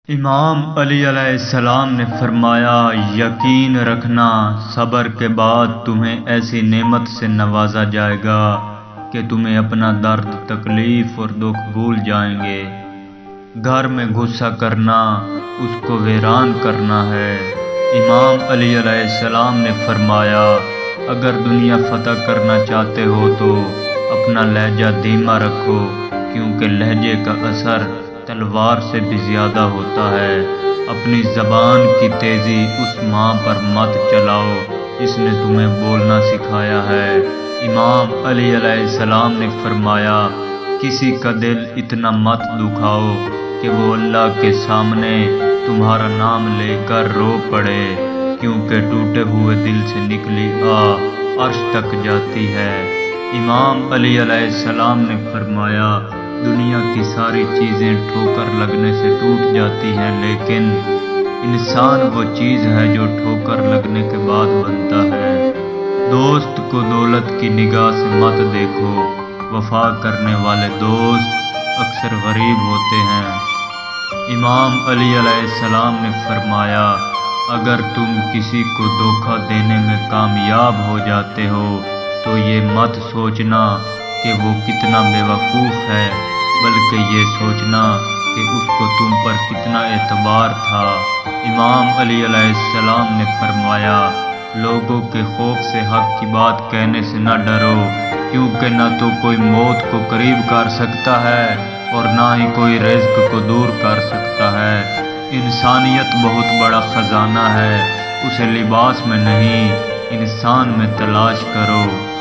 امام علی علیہ السلام نے فرمایا، یقین رکھنا صبر کے بعد تمہیں ایسی نعمت سے نوازا جائے گا کہ تمہیں اپنا درد، تکلیف اور دکھ بھول جائیں گے۔ گھر میں غصہ کرنا اس کو ویران کرنا ہے۔ امام علی علیہ السلام نے فرمایا، اگر دنیا فتح کرنا چاہتے ہو تو اپنا لہجہ دھیما رکھو، کیونکہ لہجے کا اثر تلوار سے بھی زیادہ ہوتا ہے۔ اپنی زبان کی تیزی اس ماں پر مت چلاؤ جس نے تمہیں بولنا سکھایا ہے۔ امام علی علیہ السلام نے فرمایا، کسی کا دل اتنا مت دکھاؤ کہ وہ اللہ کے سامنے تمہارا نام لے کر رو پڑے، کیونکہ ٹوٹے ہوئے دل سے نکلی عرش تک جاتی ہے۔ امام علی علیہ السلام نے فرمایا، دنیا کی ساری چیزیں ٹھوکر لگنے سے ٹوٹ جاتی ہیں، لیکن انسان وہ چیز ہے جو ٹھوکر لگنے کے بعد بنتا ہے۔ دوست کو دولت کی نگاہ سے مت دیکھو، وفا کرنے والے دوست اکثر غریب ہوتے ہیں۔ امام علی علیہ السلام نے فرمایا، اگر تم کسی کو دھوکہ دینے میں کامیاب ہو جاتے ہو تو یہ مت سوچنا کہ وہ کتنا بے وقوف ہے، بلکہ یہ سوچنا کہ اس کو تم پر کتنا اعتبار تھا۔ امام علی علیہ السلام نے فرمایا، لوگوں کے خوف سے حق کی بات کہنے سے نہ ڈرو، کیونکہ نہ تو کوئی موت کو قریب کر سکتا ہے اور نہ ہی کوئی رزق کو دور کر سکتا ہے۔ انسانیت بہت بڑا خزانہ ہے، اسے لباس میں نہیں انسان میں تلاش کرو۔